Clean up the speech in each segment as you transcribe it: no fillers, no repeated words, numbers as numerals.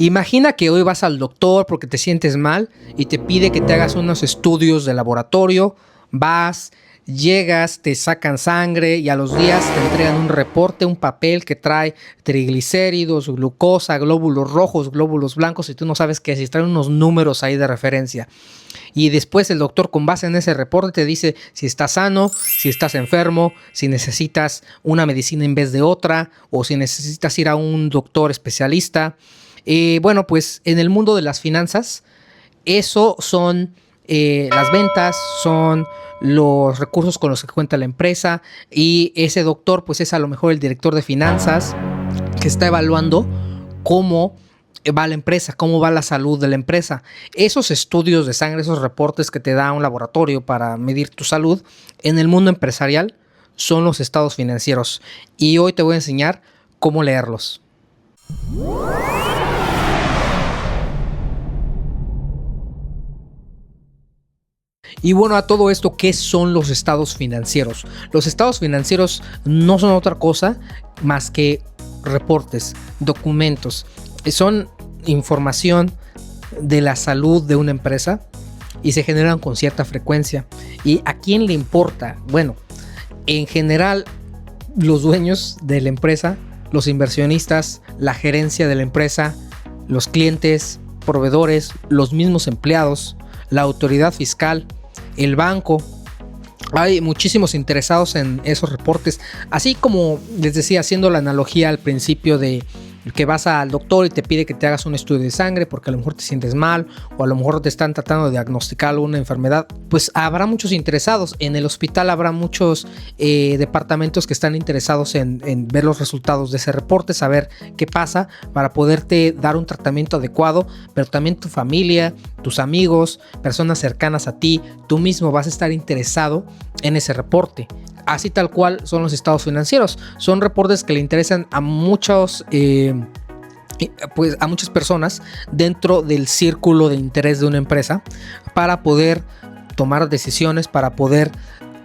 Imagina que hoy vas al doctor porque te sientes mal y te pide que te hagas unos estudios de laboratorio. Vas, llegas, te sacan sangre y a los días te entregan un reporte, un papel que trae triglicéridos, glucosa, glóbulos rojos, glóbulos blancos y tú no sabes qué es, trae unos números ahí de referencia. Y después el doctor, con base en ese reporte, te dice si estás sano, si estás enfermo, si necesitas una medicina en vez de otra o si necesitas ir a un doctor especialista. Bueno, pues en el mundo de las finanzas, eso son las ventas, son los recursos con los que cuenta la empresa, y ese doctor pues es a lo mejor el director de finanzas que está evaluando cómo va la empresa, cómo va la salud de la empresa. Esos estudios de sangre, esos reportes que te da un laboratorio para medir tu salud, en el mundo empresarial son los estados financieros, y hoy te voy a enseñar cómo leerlos. Y bueno, a todo esto, ¿qué son los estados financieros? Los estados financieros no son otra cosa más que reportes, documentos. Son información de la salud de una empresa y se generan con cierta frecuencia. ¿Y a quién le importa? Bueno, en general, los dueños de la empresa, los inversionistas, la gerencia de la empresa, los clientes, proveedores, los mismos empleados, la autoridad fiscal, el banco. Hay muchísimos interesados en esos reportes, así como les decía, haciendo la analogía al principio de que vas al doctor y te pide que te hagas un estudio de sangre porque a lo mejor te sientes mal o a lo mejor te están tratando de diagnosticar alguna enfermedad. Pues habrá muchos interesados. En el hospital habrá muchos departamentos que están interesados en ver los resultados de ese reporte, saber qué pasa para poderte dar un tratamiento adecuado, pero también tu familia, tus amigos, personas cercanas a ti, tú mismo vas a estar interesado en ese reporte. Así tal cual son los estados financieros. Son reportes que le interesan a muchos, pues a muchas personas dentro del círculo de interés de una empresa, para poder tomar decisiones, para poder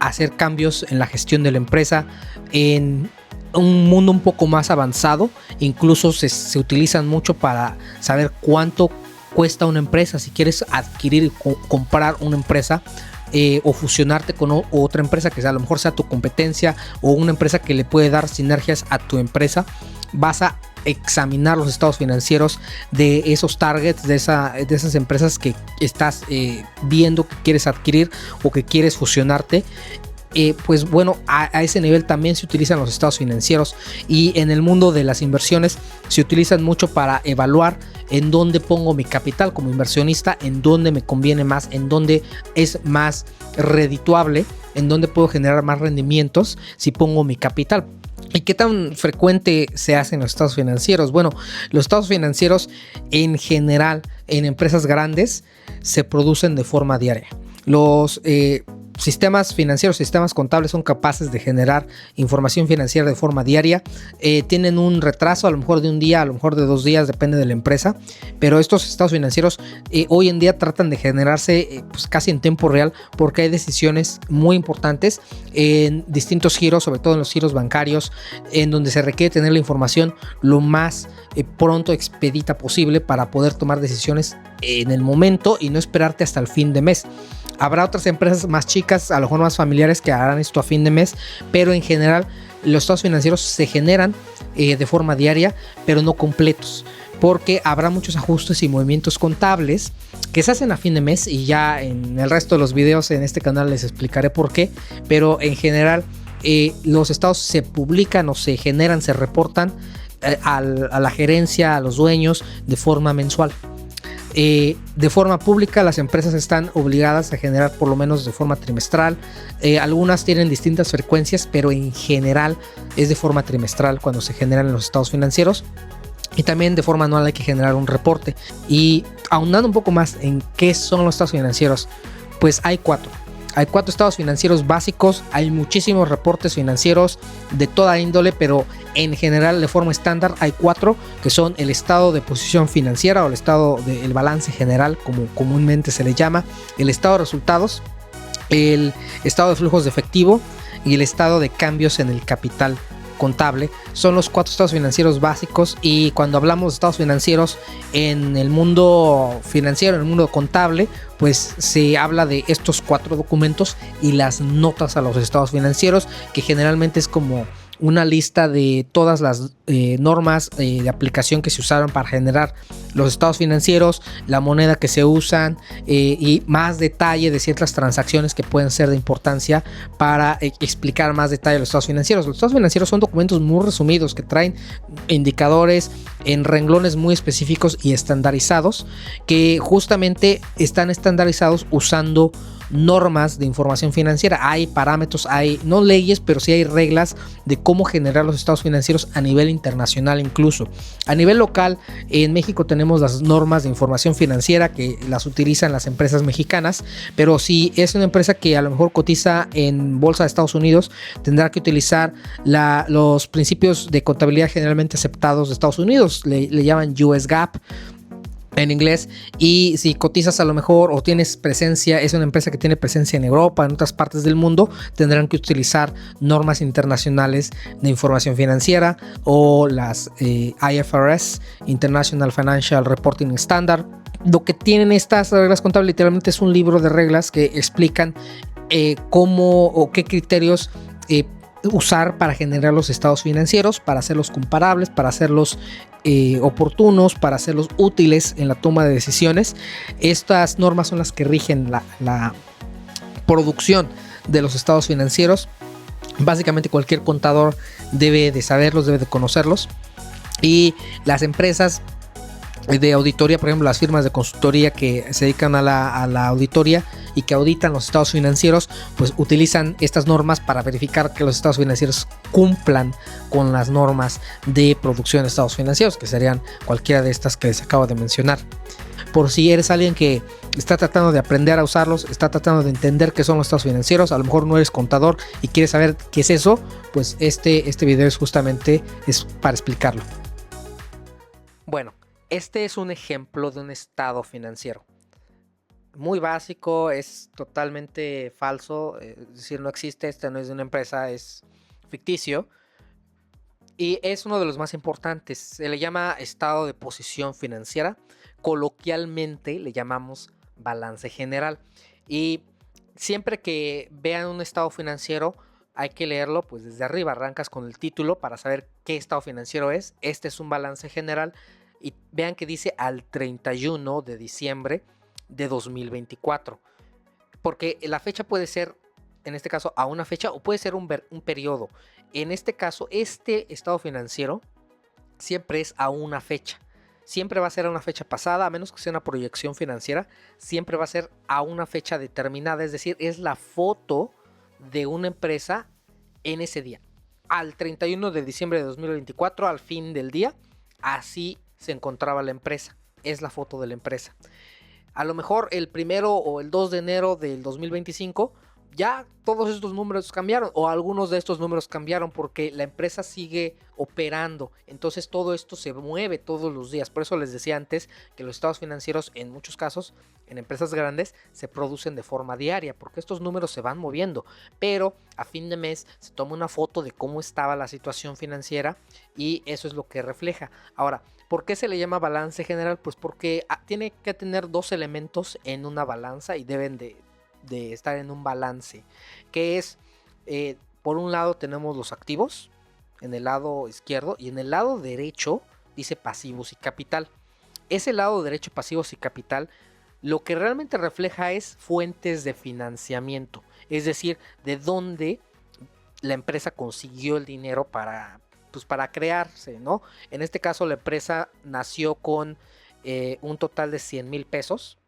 hacer cambios en la gestión de la empresa. En un mundo un poco más avanzado, incluso se utilizan mucho para saber cuánto cuesta una empresa. Si quieres adquirir o comprar una empresa, o fusionarte con otra empresa que a lo mejor sea tu competencia o una empresa que le puede dar sinergias a tu empresa, vas a examinar los estados financieros de esos targets, de esas empresas que estás viendo que quieres adquirir o que quieres fusionarte. Pues bueno, a ese nivel también se utilizan los estados financieros, y en el mundo de las inversiones se utilizan mucho para evaluar en dónde pongo mi capital como inversionista, en dónde me conviene más, en dónde es más redituable, en dónde puedo generar más rendimientos si pongo mi capital. ¿Y qué tan frecuente se hacen los estados financieros? Bueno, los estados financieros en general en empresas grandes se producen de forma diaria. Los sistemas financieros, sistemas contables son capaces de generar información financiera de forma diaria. Tienen un retraso a lo mejor de un día, a lo mejor de 2 días, depende de la empresa, pero estos estados financieros hoy en día tratan de generarse pues casi en tiempo real, porque hay decisiones muy importantes en distintos giros, sobre todo en los giros bancarios, en donde se requiere tener la información lo más pronto, expedita posible, para poder tomar decisiones en el momento y no esperarte hasta el fin de mes. Habrá otras empresas más chicas, a lo mejor más familiares, que harán esto a fin de mes, pero en general los estados financieros se generan de forma diaria, pero no completos, porque habrá muchos ajustes y movimientos contables que se hacen a fin de mes, y ya en el resto de los videos en este canal les explicaré por qué. Pero en general los estados se publican o se generan, se reportan a la gerencia, a los dueños, de forma mensual. De forma pública, las empresas están obligadas a generar por lo menos de forma trimestral. Algunas tienen distintas frecuencias, pero en general es de forma trimestral cuando se generan los estados financieros. Y también de forma anual hay que generar un reporte. Y ahondando un poco más en qué son los estados financieros, pues hay 4. Hay 4 estados financieros básicos. Hay muchísimos reportes financieros de toda índole, pero en general, de forma estándar, hay 4, que son el estado de posición financiera o el estado del balance general, como comúnmente se le llama, el estado de resultados, el estado de flujos de efectivo y el estado de cambios en el capital contable. Son los 4 estados financieros básicos, y cuando hablamos de estados financieros en el mundo financiero, en el mundo contable, pues se habla de estos 4 documentos y las notas a los estados financieros, que generalmente es como una lista de todas las normas de aplicación que se usaron para generar los estados financieros, la moneda que se usan, y más detalle de ciertas transacciones que pueden ser de importancia para explicar más detalle los estados financieros. Los estados financieros son documentos muy resumidos que traen indicadores en renglones muy específicos y estandarizados, que justamente están estandarizados usando normas de información financiera. Hay parámetros, hay no leyes, pero sí hay reglas de cómo generar los estados financieros a nivel internacional. Incluso a nivel local, en México tenemos las normas de información financiera que las utilizan las empresas mexicanas, pero si es una empresa que a lo mejor cotiza en bolsa de Estados Unidos, tendrá que utilizar los principios de contabilidad generalmente aceptados de Estados Unidos, le llaman US GAAP en inglés. Y si cotizas a lo mejor o tienes presencia, es una empresa que tiene presencia en Europa, en otras partes del mundo, tendrán que utilizar normas internacionales de información financiera, o las IFRS, International Financial Reporting Standard. Lo que tienen estas reglas contables literalmente es un libro de reglas que explican cómo o qué criterios usar para generar los estados financieros, para hacerlos comparables, para hacerlos oportunos, para hacerlos útiles en la toma de decisiones. Estas normas son las que rigen la producción de los estados financieros. Básicamente cualquier contador debe de saberlos, debe de conocerlos, y las empresas de auditoría, por ejemplo las firmas de consultoría que se dedican a la auditoría y que auditan los estados financieros, pues utilizan estas normas para verificar que los estados financieros cumplan con las normas de producción de estados financieros, que serían cualquiera de estas que les acabo de mencionar. Por si eres alguien que está tratando de aprender a usarlos, está tratando de entender qué son los estados financieros, a lo mejor no eres contador y quieres saber qué es eso, pues este video es justamente para explicarlo. Bueno, este es un ejemplo de un estado financiero. Muy básico, es totalmente falso, es decir, no existe, este no es de una empresa, es ficticio. Y es uno de los más importantes, se le llama estado de posición financiera, coloquialmente le llamamos balance general. Y siempre que vean un estado financiero hay que leerlo pues desde arriba, arrancas con el título para saber qué estado financiero es. Este es un balance general. Y vean que dice al 31 de diciembre de 2024. Porque la fecha puede ser, en este caso, a una fecha o puede ser un periodo. En este caso, este estado financiero siempre es a una fecha. Siempre va a ser a una fecha pasada, a menos que sea una proyección financiera. Siempre va a ser a una fecha determinada. Es decir, es la foto de una empresa en ese día. Al 31 de diciembre de 2024, al fin del día, así se encontraba la empresa, es la foto de la empresa. A lo mejor el 1 o el 2 de enero del 2025 ya todos estos números cambiaron, o algunos de estos números cambiaron porque la empresa sigue operando, entonces todo esto se mueve todos los días. Por eso les decía antes que los estados financieros en muchos casos en empresas grandes se producen de forma diaria, porque estos números se van moviendo, pero a fin de mes se toma una foto de cómo estaba la situación financiera y eso es lo que refleja. Ahora, ¿por qué se le llama balance general? Pues porque tiene que tener 2 elementos en una balanza y deben de estar en un balance, que es, por un lado tenemos los activos en el lado izquierdo y en el lado derecho dice pasivos y capital. Ese lado derecho, pasivos y capital, lo que realmente refleja es fuentes de financiamiento, es decir, de dónde la empresa consiguió el dinero para crearse, ¿no? En este caso la empresa nació con un total de 100,000 pesos.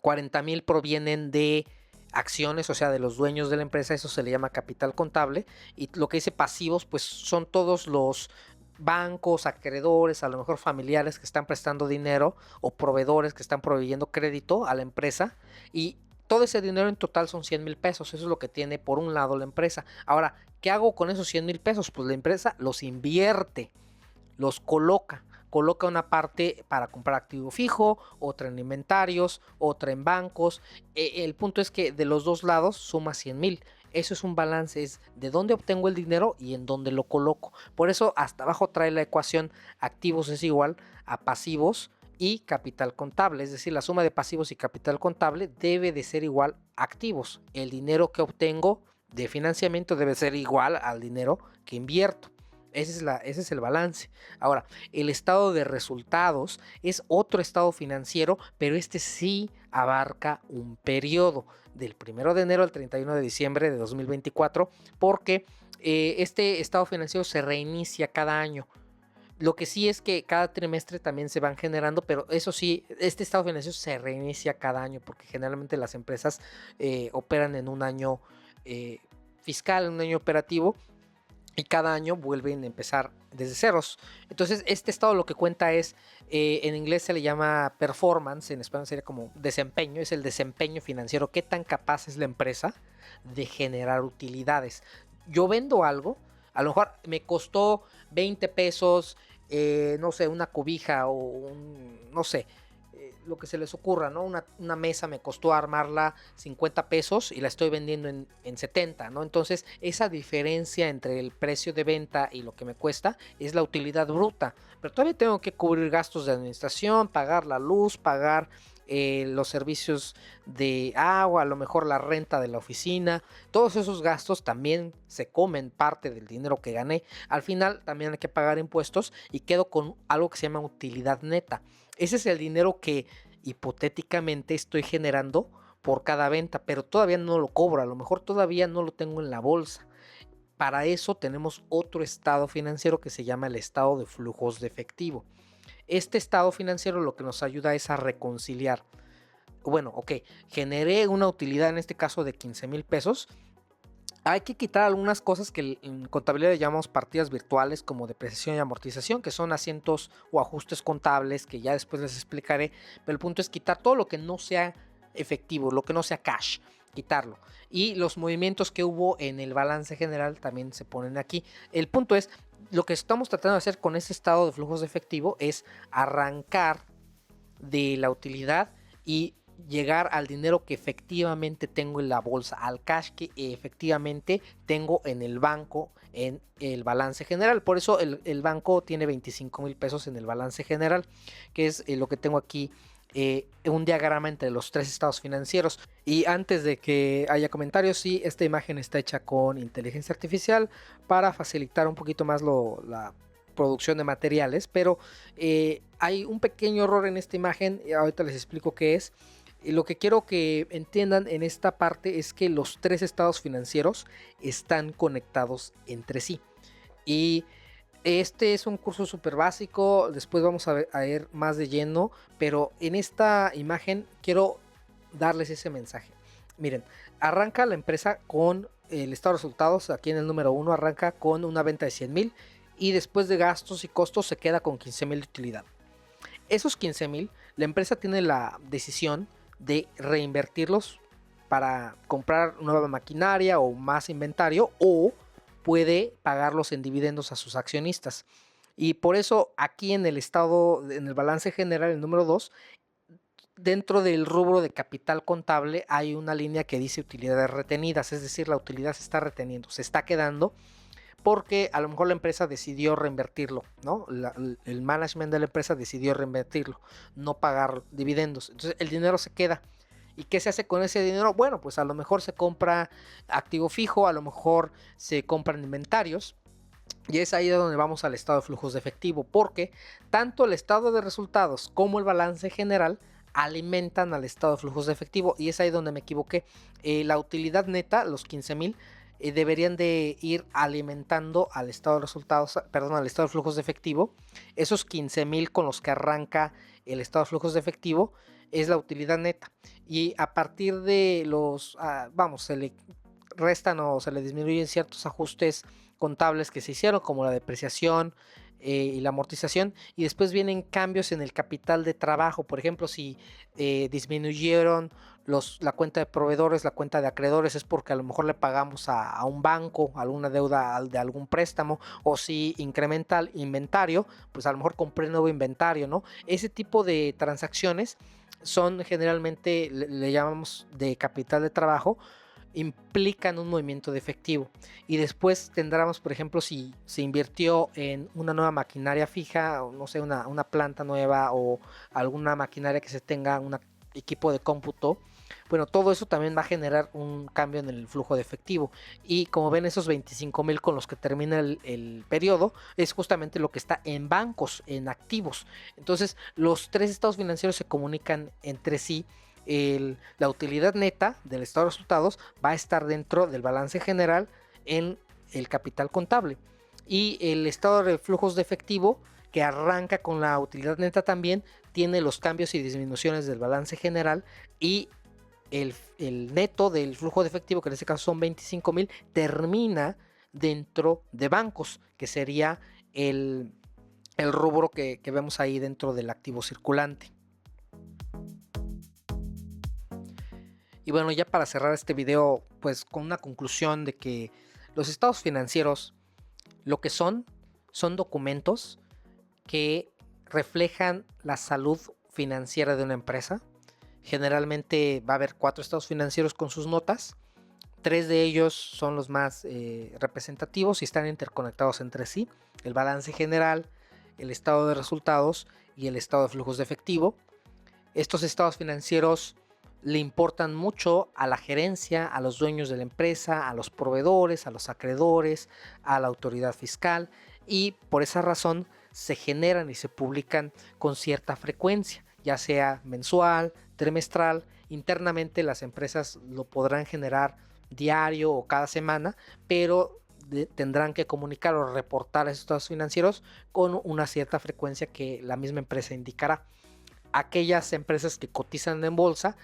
40,000 provienen de acciones, o sea, de los dueños de la empresa, eso se le llama capital contable. Y lo que dice pasivos, pues son todos los bancos, acreedores, a lo mejor familiares que están prestando dinero o proveedores que están proveyendo crédito a la empresa. Y todo ese dinero en total son 100,000 pesos, eso es lo que tiene por un lado la empresa. Ahora, ¿qué hago con esos 100,000 pesos? Pues la empresa los invierte, los coloca una parte para comprar activo fijo, otra en inventarios, otra en bancos. El punto es que de los dos lados suma 100,000. Eso es un balance, es de dónde obtengo el dinero y en dónde lo coloco. Por eso hasta abajo trae la ecuación activos es igual a pasivos y capital contable, es decir, la suma de pasivos y capital contable debe de ser igual a activos. El dinero que obtengo de financiamiento debe ser igual al dinero que invierto. Ese es el balance. Ahora, el estado de resultados es otro estado financiero, pero este sí abarca un periodo del 1 de enero al 31 de diciembre de 2024, porque este estado financiero se reinicia cada año. Lo que sí es que cada trimestre también se van generando, pero eso sí, este estado financiero se reinicia cada año, porque generalmente las empresas operan en un año fiscal, en un año operativo, y cada año vuelven a empezar desde ceros. Entonces este estado lo que cuenta es, en inglés se le llama performance, en español sería como desempeño, es el desempeño financiero, qué tan capaz es la empresa de generar utilidades. Yo vendo algo, a lo mejor me costó 20 pesos, no sé, una cobija o no sé, lo que se les ocurra, ¿no? Una mesa me costó armarla 50 pesos y la estoy vendiendo en 70, ¿no? Entonces, esa diferencia entre el precio de venta y lo que me cuesta es la utilidad bruta. Pero todavía tengo que cubrir gastos de administración, pagar la luz, pagar los servicios de agua, a lo mejor la renta de la oficina. Todos esos gastos también se comen parte del dinero que gané. Al final también hay que pagar impuestos y quedo con algo que se llama utilidad neta. Ese es el dinero que hipotéticamente estoy generando por cada venta, pero todavía no lo cobro, a lo mejor todavía no lo tengo en la bolsa. Para eso tenemos otro estado financiero que se llama el estado de flujos de efectivo. Este estado financiero lo que nos ayuda es a reconciliar. Bueno, ok, generé una utilidad en este caso de 15,000 pesos. Hay que quitar algunas cosas que en contabilidad le llamamos partidas virtuales, como depreciación y amortización, que son asientos o ajustes contables que ya después les explicaré. Pero el punto es quitar todo lo que no sea efectivo, lo que no sea cash, quitarlo. Y los movimientos que hubo en el balance general también se ponen aquí. El punto es, lo que estamos tratando de hacer con este estado de flujos de efectivo es arrancar de la utilidad y llegar al dinero que efectivamente tengo en la bolsa, al cash que efectivamente tengo en el banco, en el balance general. Por eso el banco tiene 25,000 pesos en el balance general, que es lo que tengo aquí, un diagrama entre los tres estados financieros. Y antes de que haya comentarios, sí, esta imagen está hecha con inteligencia artificial para facilitar un poquito más la producción de materiales, pero hay un pequeño error en esta imagen y ahorita les explico qué es. Y lo que quiero que entiendan en esta parte es que los tres estados financieros están conectados entre sí. Y este es un curso súper básico, después vamos a ver más de lleno, pero en esta imagen quiero darles ese mensaje. Miren, arranca la empresa con el estado de resultados, aquí en el número 1 arranca con una venta de 100,000 y después de gastos y costos se queda con 15,000 de utilidad. Esos 15,000, la empresa tiene la decisión de reinvertirlos para comprar nueva maquinaria o más inventario, o puede pagarlos en dividendos a sus accionistas. Y por eso aquí en el estado, en el balance general, el número 2, dentro del rubro de capital contable hay una línea que dice utilidades retenidas, es decir, la utilidad se está reteniendo, se está quedando porque a lo mejor la empresa decidió reinvertirlo, ¿no? El management de la empresa decidió reinvertirlo, no pagar dividendos. Entonces el dinero se queda. ¿Y qué se hace con ese dinero? Bueno, pues a lo mejor se compra activo fijo, a lo mejor se compran inventarios. Y es ahí donde vamos al estado de flujos de efectivo, porque tanto el estado de resultados como el balance general alimentan al estado de flujos de efectivo. Y es ahí donde me equivoqué. La utilidad neta, los 15,000, deberían de ir alimentando al estado de resultados, perdón, al estado de flujos de efectivo. Esos 15,000 con los que arranca el estado de flujos de efectivo es la utilidad neta. Y a partir de los, se le restan o se le disminuyen ciertos ajustes contables que se hicieron, como la depreciación y la amortización, y después vienen cambios en el capital de trabajo. Por ejemplo, si disminuyeron la cuenta de proveedores, la cuenta de acreedores, es porque a lo mejor le pagamos a un banco alguna deuda de algún préstamo, o si incrementa el inventario, pues a lo mejor compré nuevo inventario, ¿no? Ese tipo de transacciones son generalmente, le llamamos de capital de trabajo, implican un movimiento de efectivo, y después tendremos, por ejemplo, si se invirtió en una nueva maquinaria fija, o no sé, una planta nueva o alguna maquinaria que se tenga, un equipo de cómputo. Bueno, todo eso también va a generar un cambio en el flujo de efectivo, y como ven, esos 25,000 con los que termina el periodo es justamente lo que está en bancos, en activos. Entonces los tres estados financieros se comunican entre sí. La utilidad neta del estado de resultados va a estar dentro del balance general en el capital contable, y el estado de flujos de efectivo, que arranca con la utilidad neta, también tiene los cambios y disminuciones del balance general, y el neto del flujo de efectivo, que en este caso son 25,000, termina dentro de bancos, que sería el rubro que vemos ahí dentro del activo circulante. Y bueno, ya para cerrar este video, pues con una conclusión de que los estados financieros, lo que son documentos que reflejan la salud financiera de una empresa. Generalmente va a haber 4 estados financieros con sus notas. 3 de ellos son los más representativos y están interconectados entre sí: el balance general, el estado de resultados y el estado de flujos de efectivo. Estos estados financieros le importan mucho a la gerencia, a los dueños de la empresa, a los proveedores, a los acreedores, a la autoridad fiscal, y por esa razón se generan y se publican con cierta frecuencia, ya sea mensual, trimestral. Internamente las empresas lo podrán generar diario o cada semana, pero tendrán que comunicar o reportar esos estados financieros con una cierta frecuencia que la misma empresa indicará. Aquellas empresas que cotizan en bolsa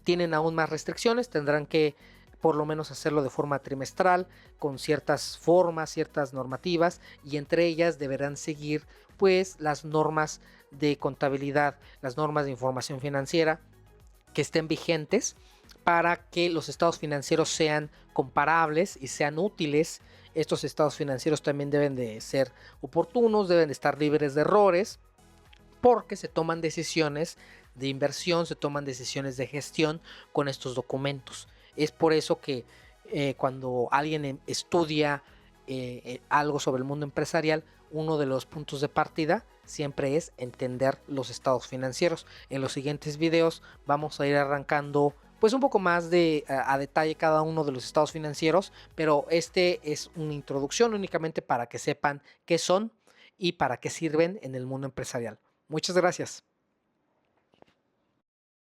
tienen aún más restricciones, tendrán que por lo menos hacerlo de forma trimestral, con ciertas formas, ciertas normativas, y entre ellas deberán seguir pues las normas de contabilidad, las normas de información financiera que estén vigentes para que los estados financieros sean comparables y sean útiles. Estos estados financieros también deben de ser oportunos, deben de estar libres de errores, porque se toman decisiones de inversión, se toman decisiones de gestión con estos documentos. Es por eso que cuando alguien estudia algo sobre el mundo empresarial, uno de los puntos de partida siempre es entender los estados financieros. En los siguientes videos vamos a ir arrancando pues un poco más a detalle cada uno de los estados financieros, pero este es una introducción únicamente para que sepan qué son y para qué sirven en el mundo empresarial. Muchas gracias.